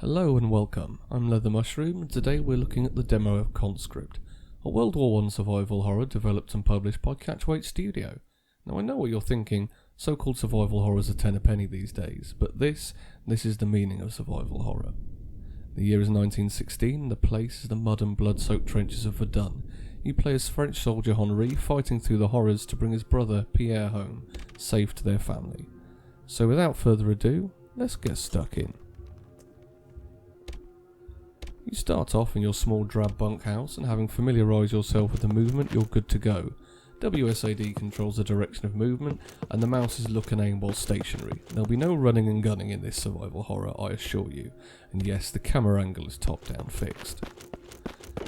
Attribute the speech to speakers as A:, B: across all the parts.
A: Hello and welcome, I'm LeatherMushroom and today we're looking at the demo of Conscript, a World War I survival horror developed and published by Catchweight Studio. Now I know what you're thinking, so-called survival horrors are 10 a penny these days, but this is the meaning of survival horror. The year is 1916, the place is the mud and blood-soaked trenches of Verdun. You play as French soldier Henri fighting through the horrors to bring his brother Pierre home, safe to their family. So without further ado, let's get stuck in. You start off in your small drab bunkhouse, and having familiarised yourself with the movement, you're good to go. WSAD controls the direction of movement, and the mouse's look and aim while stationary. There'll be no running and gunning in this survival horror, I assure you. And yes, the camera angle is top-down fixed.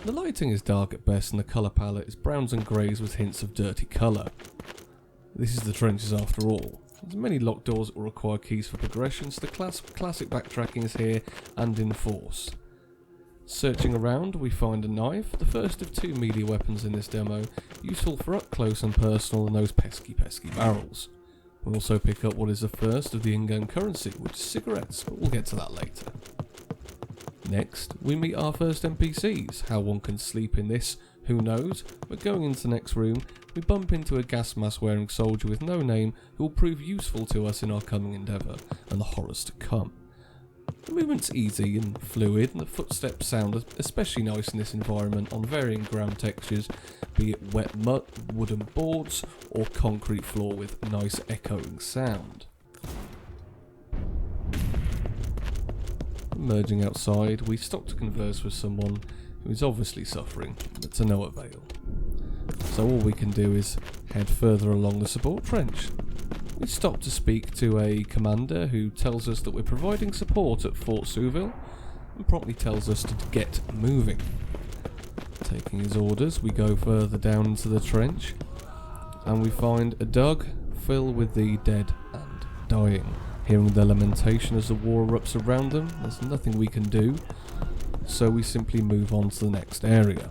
A: The lighting is dark at best, and the colour palette is browns and greys with hints of dirty colour. This is the trenches after all. There's many locked doors that will require keys for progression, so the classic backtracking is here and in force. Searching around, we find a knife, the first of two melee weapons in this demo, useful for up close and personal than those pesky barrels. We also pick up what is the first of the in-game currency, which is cigarettes, but we'll get to that later. Next, we meet our first NPCs. How one can sleep in this, who knows, but going into the next room, we bump into a gas mask wearing soldier with no name who will prove useful to us in our coming endeavour, and the horrors to come. The movement's easy and fluid, and the footsteps sound especially nice in this environment on varying ground textures, be it wet mud, wooden boards, or concrete floor with nice echoing sound. Emerging outside, we stop to converse with someone who is obviously suffering, but to no avail. So all we can do is head further along the support trench. We stop to speak to a commander who tells us that we're providing support at Fort Souville and promptly tells us to get moving. Taking his orders, we go further down into the trench and we find a dug filled with the dead and dying. Hearing their lamentation as the war erupts around them, there's nothing we can do, so we simply move on to the next area.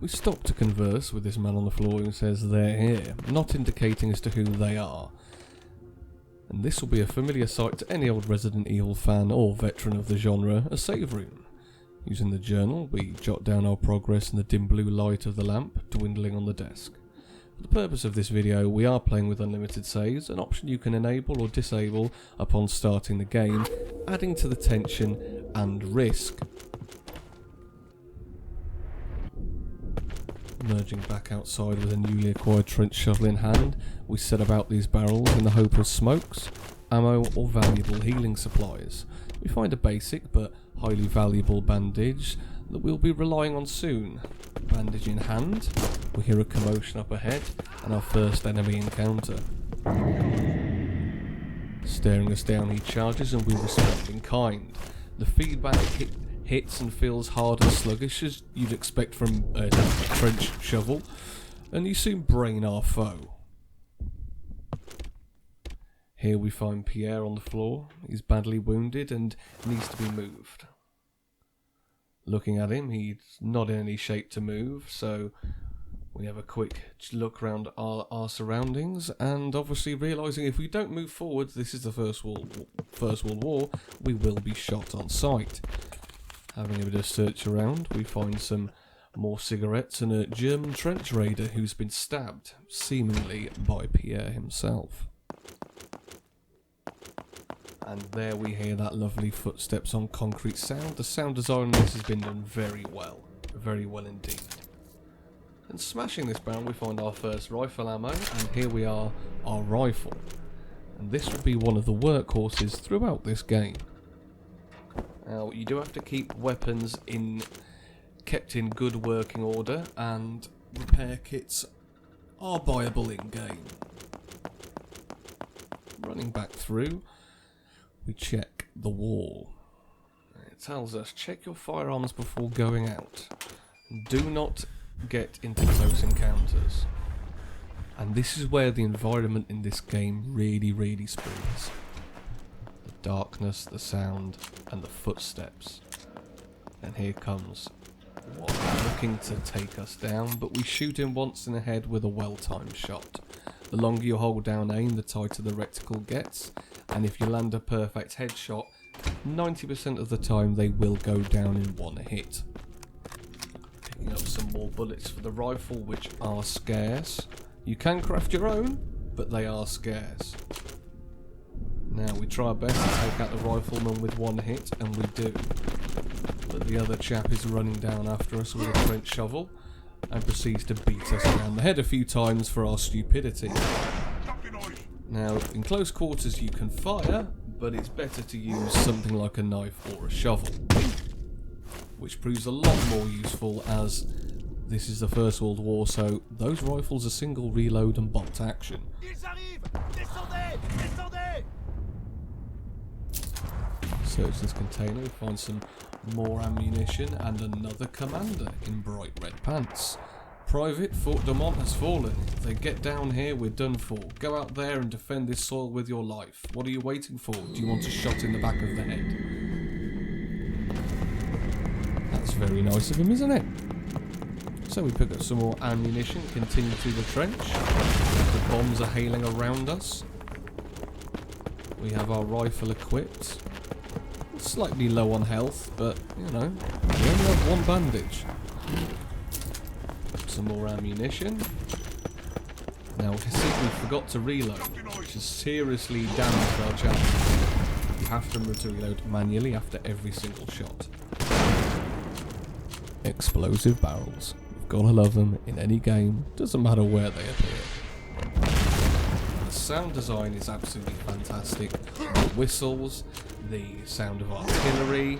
A: We stop to converse with this man on the floor who says they're here, not indicating as to who they are. And this will be a familiar sight to any old Resident Evil fan or veteran of the genre, a save room. Using the journal, we jot down our progress in the dim blue light of the lamp, dwindling on the desk. For the purpose of this video, we are playing with unlimited saves, an option you can enable or disable upon starting the game, adding to the tension and risk. Emerging back outside with a newly acquired trench shovel in hand, we set about these barrels in the hope of smokes, ammo or valuable healing supplies. We find a basic but highly valuable bandage that we'll be relying on soon. Bandage in hand, we hear a commotion up ahead and our first enemy encounter. Staring us down he charges and we respond in kind. The feedback hits and feels hard and sluggish as you'd expect from a trench shovel, and you soon brain our foe. Here we find Pierre on the floor. He's badly wounded and needs to be moved. Looking at him, he's not in any shape to move, so we have a quick look around our surroundings, and obviously realising if we don't move forward, this is the First World War, we will be shot on sight. Having a bit of search around, we find some more cigarettes and a German trench raider who's been stabbed, seemingly by Pierre himself. And there we hear that lovely footsteps on concrete sound. The sound design on this has been done very well indeed. And smashing this barrel, we find our first rifle ammo, and here we are, our rifle. And this will be one of the workhorses throughout this game. Now, you do have to keep weapons kept in good working order, and repair kits are buyable in-game. Running back through, we check the wall. It tells us, check your firearms before going out. Do not get into close encounters. And this is where the environment in this game really springs. Darkness, the sound, and the footsteps. And here comes what looking to take us down, but we shoot him once in the head with a well-timed shot. The longer you hold down aim, the tighter the reticle gets, and if you land a perfect headshot, 90% of the time they will go down in one hit. Picking up some more bullets for the rifle, which are scarce. You can craft your own, but they are scarce. Now we try our best to take out the rifleman with one hit, and we do. But the other chap is running down after us with a trench shovel and proceeds to beat us around the head a few times for our stupidity. Now, in close quarters you can fire, but it's better to use something like a knife or a shovel, which proves a lot more useful as this is the First World War, so those rifles are single reload and bolt action. Search this container, we find some more ammunition and another commander in bright red pants. Private Fort de Mont has fallen. If they get down here, we're done for. Go out there and defend this soil with your life. What are you waiting for? Do you want a shot in the back of the head? That's very nice of him, isn't it? So we pick up some more ammunition, continue through the trench. The bombs are hailing around us. We have our rifle equipped. Slightly low on health, but, you know, we only have one bandage. Some more ammunition. Now, we forgot to reload, which has seriously damaged our chances. You have to remember to reload manually after every single shot. Explosive barrels. You've got to love them in any game, doesn't matter where they appear. The sound design is absolutely fantastic. The whistles, the sound of artillery,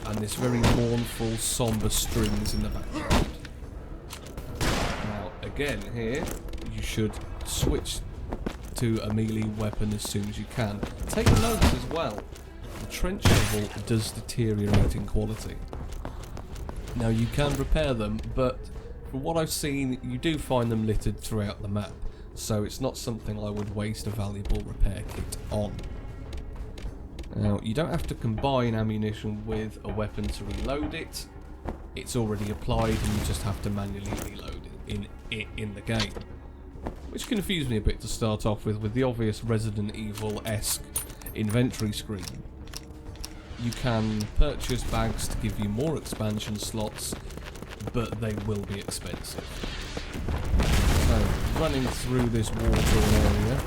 A: and this very mournful, sombre strings in the background. Now, again, here, you should switch to a melee weapon as soon as you can. Take note as well, the trench shovel does deteriorate in quality. Now, you can repair them, but from what I've seen, you do find them littered throughout the map, so it's not something I would waste a valuable repair kit on. Now, you don't have to combine ammunition with a weapon to reload it. It's already applied and you just have to manually reload it in the game. Which confused me a bit to start off with the obvious Resident Evil-esque inventory screen. You can purchase bags to give you more expansion slots, but they will be expensive. So, running through this war-torn area,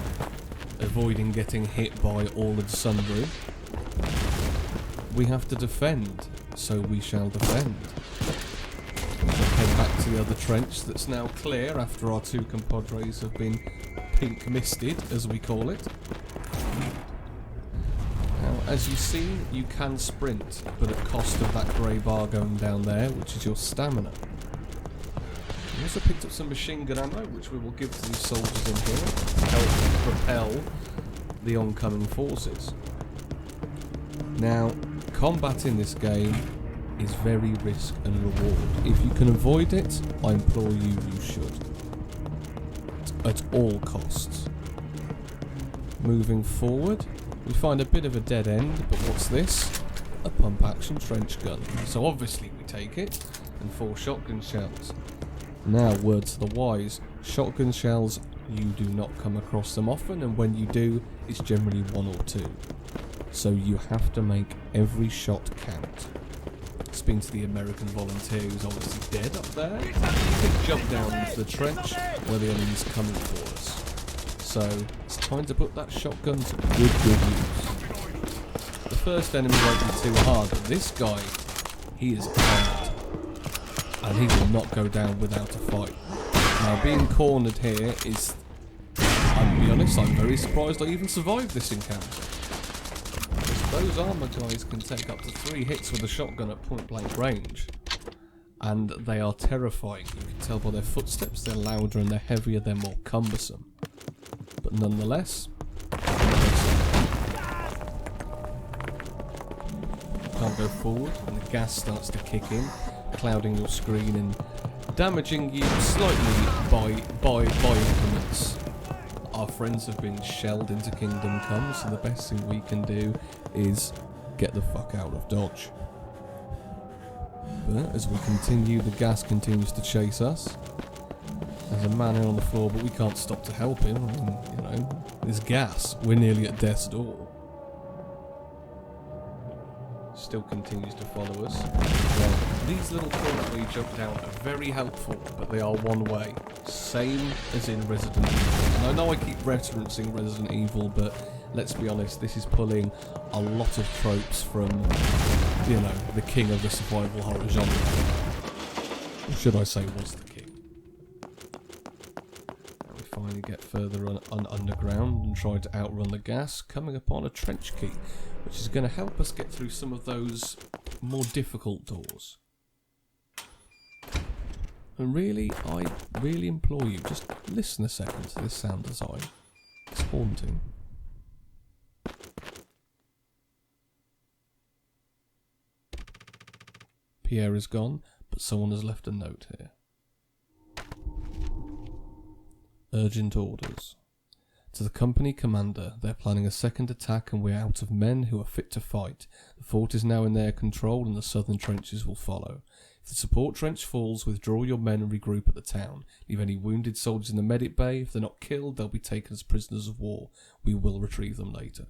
A: avoiding getting hit by all and sundry. We have to defend, so we shall defend. We shall head back to the other trench that's now clear after our two compadres have been pink misted, as we call it. Now, as you see, you can sprint, but at cost of that grey bar going down there, which is your stamina. We also picked up some machine gun ammo, which we will give to these soldiers in here to help propel the oncoming forces. Now, combat in this game is very risk and reward. If you can avoid it, I implore you, you should. At all costs. Moving forward, we find a bit of a dead end, but what's this? A pump action trench gun. So obviously we take it, and 4 shotgun shells. Now, word to the wise, shotgun shells, you do not come across them often, and when you do, it's generally 1 or 2. So you have to make every shot count. Speaking to the American volunteer who's obviously dead up there, you can jump down into the trench where the enemy's coming for us. So it's time to put that shotgun to good use. The first enemy won't be too hard, but this guy, he is armed. And he will not go down without a fight. Now, being cornered here is, I'll be honest, I'm very surprised I even survived this encounter. Those armour guys can take up to 3 hits with a shotgun at point blank range. And they are terrifying. You can tell by their footsteps, they're louder and they're heavier, they're more cumbersome. But nonetheless, can't go forward and the gas starts to kick in, clouding your screen and damaging you slightly by increments. Our friends have been shelled into Kingdom Come, so the best thing we can do is get the fuck out of Dodge. But as we continue, the gas continues to chase us. There's a man here on the floor, but we can't stop to help him. I mean, you know, there's gas. We're nearly at death's door. Still continues to follow us. Well, these little points where you jump down are very helpful, but they are one way. Same as in Resident Evil. And I know I keep referencing Resident Evil, but let's be honest, this is pulling a lot of tropes from, you know, the king of the survival horror genre. Or should I say was the king. We finally get further underground and try to outrun the gas, coming upon a trench key, which is going to help us get through some of those more difficult doors. And really, I really implore you, just listen a second to this sound design. It's haunting. Pierre is gone, but someone has left a note here. Urgent orders. To the company commander, they're planning a second attack and we're out of men who are fit to fight. The fort is now in their control and the southern trenches will follow. If the support trench falls, withdraw your men and regroup at the town. Leave any wounded soldiers in the medic bay. If they're not killed, they'll be taken as prisoners of war. We will retrieve them later.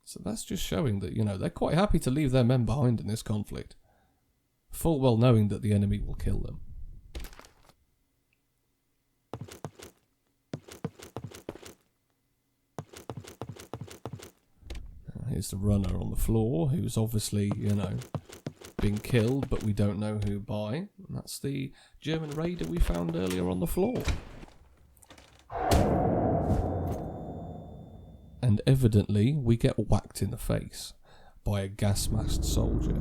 A: So that's just showing that, you know, they're quite happy to leave their men behind in this conflict, full well knowing that the enemy will kill them. Here's the runner on the floor, who's obviously, you know, been killed, but we don't know who by. And that's the German raider we found earlier on the floor. And evidently, we get whacked in the face by a gas-masked soldier.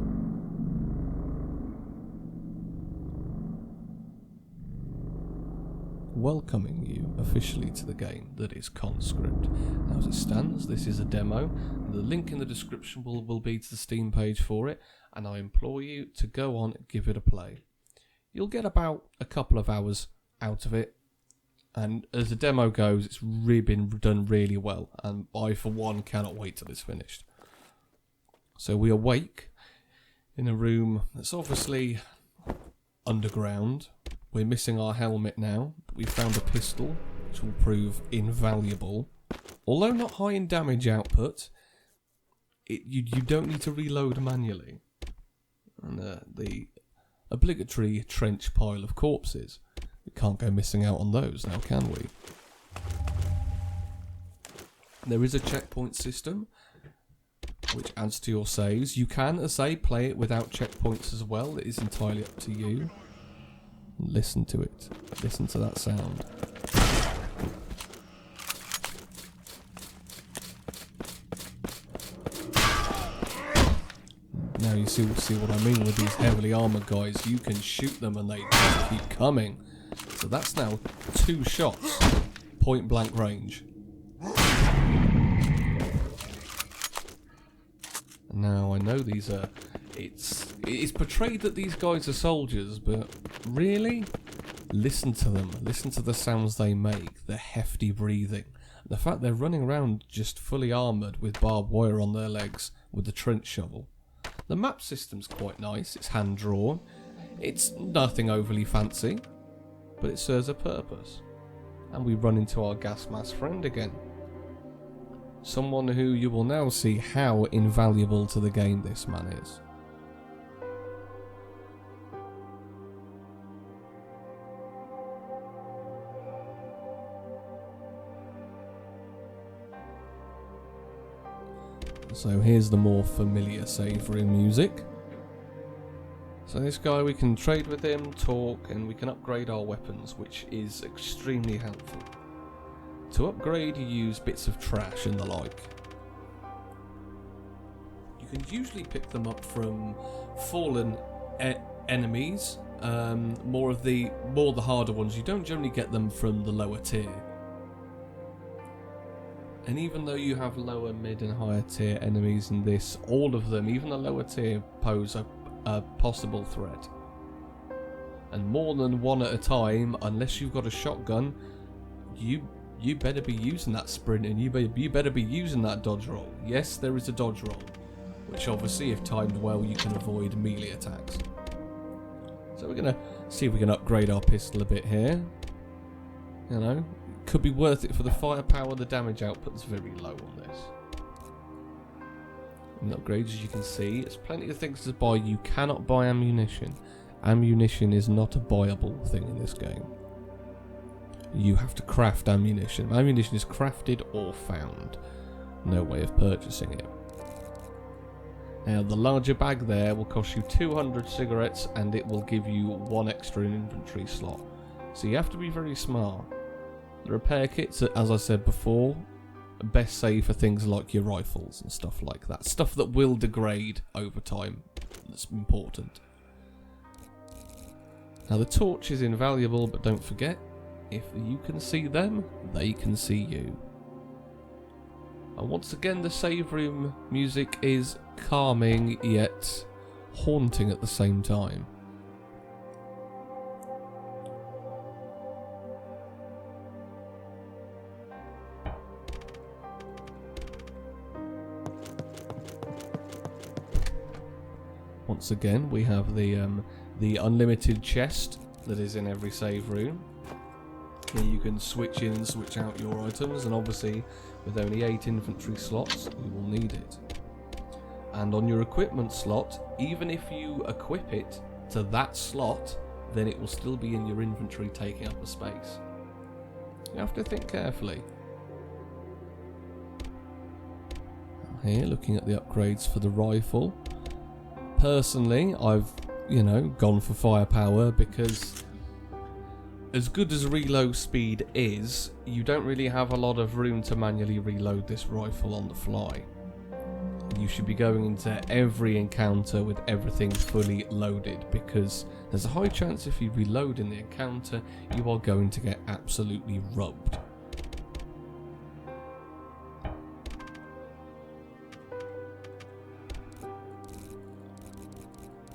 A: Welcoming you officially to the game that is Conscript. Now as it stands, this is a demo. The link in the description will be to the Steam page for it, and I implore you to go on and give it a play. You'll get about a couple of hours out of it, and as the demo goes, it's really been done really well, and I for one cannot wait till it's finished. So we awake in a room that's obviously underground. We're missing our helmet now, but we found a pistol, which will prove invaluable. Although not high in damage output, you don't need to reload manually. And the obligatory trench pile of corpses. We can't go missing out on those now, can we? There is a checkpoint system, which adds to your saves. You can, as I say, play it without checkpoints as well. It is entirely up to you. Listen to it. Listen to that sound. Now you see what I mean with these heavily armoured guys. You can shoot them and they just keep coming. So that's now 2 shots, point blank range. Now I know these are... It's portrayed that these guys are soldiers, but really, listen to them. Listen to the sounds they make, the hefty breathing. The fact they're running around just fully armoured with barbed wire on their legs with the trench shovel. The map system's quite nice, it's hand drawn. It's nothing overly fancy, but it serves a purpose. And we run into our gas mask friend again. Someone who you will now see how invaluable to the game this man is. So here's the more familiar savoury music. So this guy, we can trade with him, talk, and we can upgrade our weapons, which is extremely helpful. To upgrade, you use bits of trash and the like. You can usually pick them up from fallen enemies, more the harder ones. You don't generally get them from the lower tier. And even though you have lower, mid and higher tier enemies in this, all of them, even the lower tier, pose a possible threat. And more than one at a time, unless you've got a shotgun, you better be using that sprint and you better be using that dodge roll. Yes, there is a dodge roll, which obviously if timed well you can avoid melee attacks. So we're going to see if we can upgrade our pistol a bit here. You know, could be worth it for the firepower. The damage output's very low on this. And upgrades, as you can see, there's plenty of things to buy. You cannot buy ammunition. Ammunition is not a buyable thing in this game. You have to craft ammunition. Ammunition is crafted or found. No way of purchasing it. Now, the larger bag there will cost you 200 cigarettes and it will give you 1 extra inventory slot. So you have to be very smart. The repair kits, as I said before, are best saved for things like your rifles and stuff like that. Stuff that will degrade over time. That's important. Now, the torch is invaluable, but don't forget, if you can see them, they can see you. And once again, the save room music is calming yet haunting at the same time. Once again, we have the unlimited chest that is in every save room. Here you can switch in and switch out your items, and obviously with only 8 inventory slots you will need it. And on your equipment slot, even if you equip it to that slot, then it will still be in your inventory taking up the space. You have to think carefully. Here, looking at the upgrades for the rifle. Personally, I've, gone for firepower because as good as reload speed is, you don't really have a lot of room to manually reload this rifle on the fly. You should be going into every encounter with everything fully loaded, because there's a high chance if you reload in the encounter, you are going to get absolutely rubbed.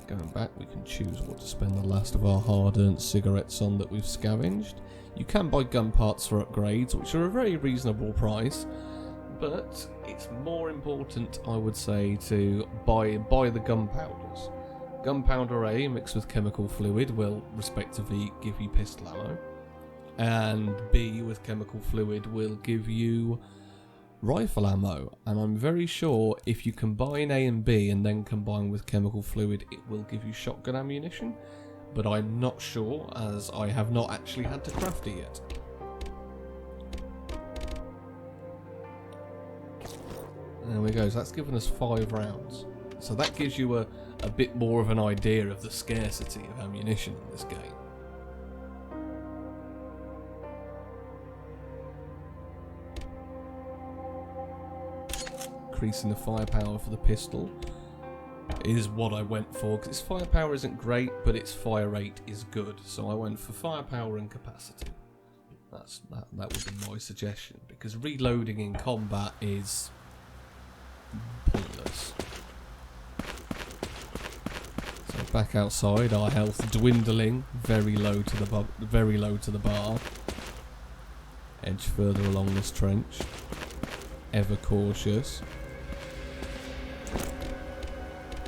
A: Going back, we can choose what to spend the last of our hard-earned cigarettes on that we've scavenged. You can buy gun parts for upgrades, which are a very reasonable price, but it's more important, I would say, to buy the gunpowders. Gunpowder A mixed with chemical fluid will respectively give you pistol ammo, and B with chemical fluid will give you rifle ammo, and I'm very sure if you combine A and B and then combine with chemical fluid, it will give you shotgun ammunition, but I'm not sure as I have not actually had to craft it yet. There we go, so that's given us 5 rounds. So that gives you a bit more of an idea of the scarcity of ammunition in this game. Increasing the firepower for the pistol is what I went for, because its firepower isn't great, but its fire rate is good. So I went for firepower and capacity. That would be my suggestion, because reloading in combat is pointless. So back outside, our health dwindling very low to the bar. Edge further along this trench, ever cautious.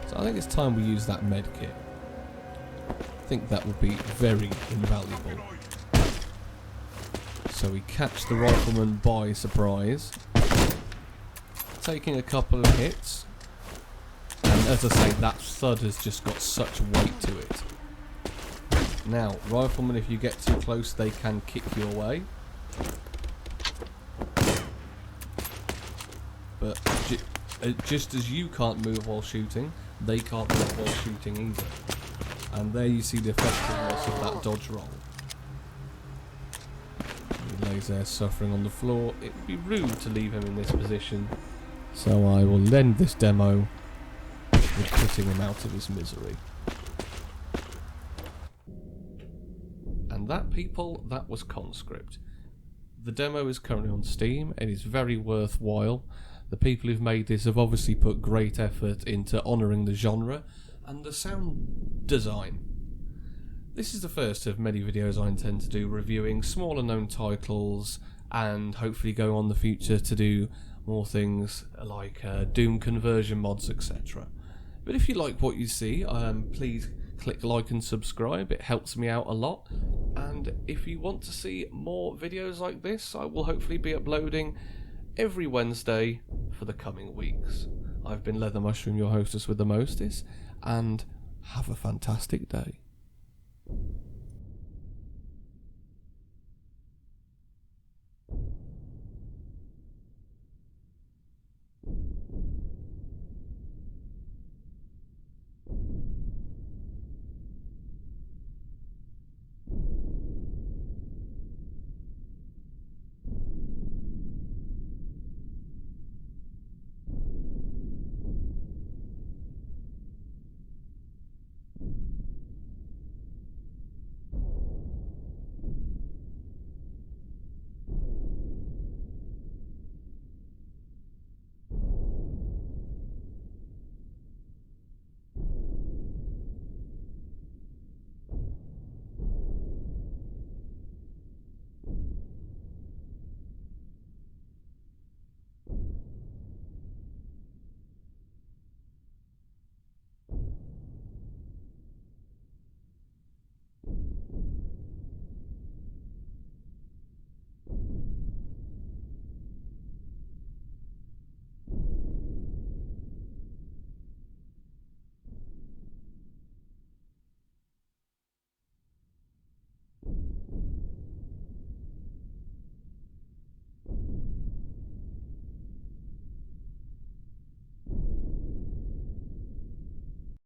A: So I think it's time we use that med kit. I think that would be very invaluable. So we catch the rifleman by surprise, taking a couple of hits, and as I say, that thud has just got such weight to it. Now, riflemen, if you get too close, they can kick you away. But just as you can't move while shooting, they can't move while shooting either. And there you see the effectiveness of that dodge roll. He lays there suffering on the floor. It would be rude to leave him in this position, so I will end this demo with putting him out of his misery. And that, people, that was Conscript. The demo is currently on Steam. It is very worthwhile. The people who've made this have obviously put great effort into honouring the genre and the sound design. This is the first of many videos I intend to do reviewing smaller known titles, and hopefully go on in the future to do more things like Doom conversion mods, etc. But if you like what you see, please click like and subscribe, it helps me out a lot. And if you want to see more videos like this, I will hopefully be uploading every Wednesday for the coming weeks. I've been LeatherMushroom, your hostess with the mostest, and have a fantastic day.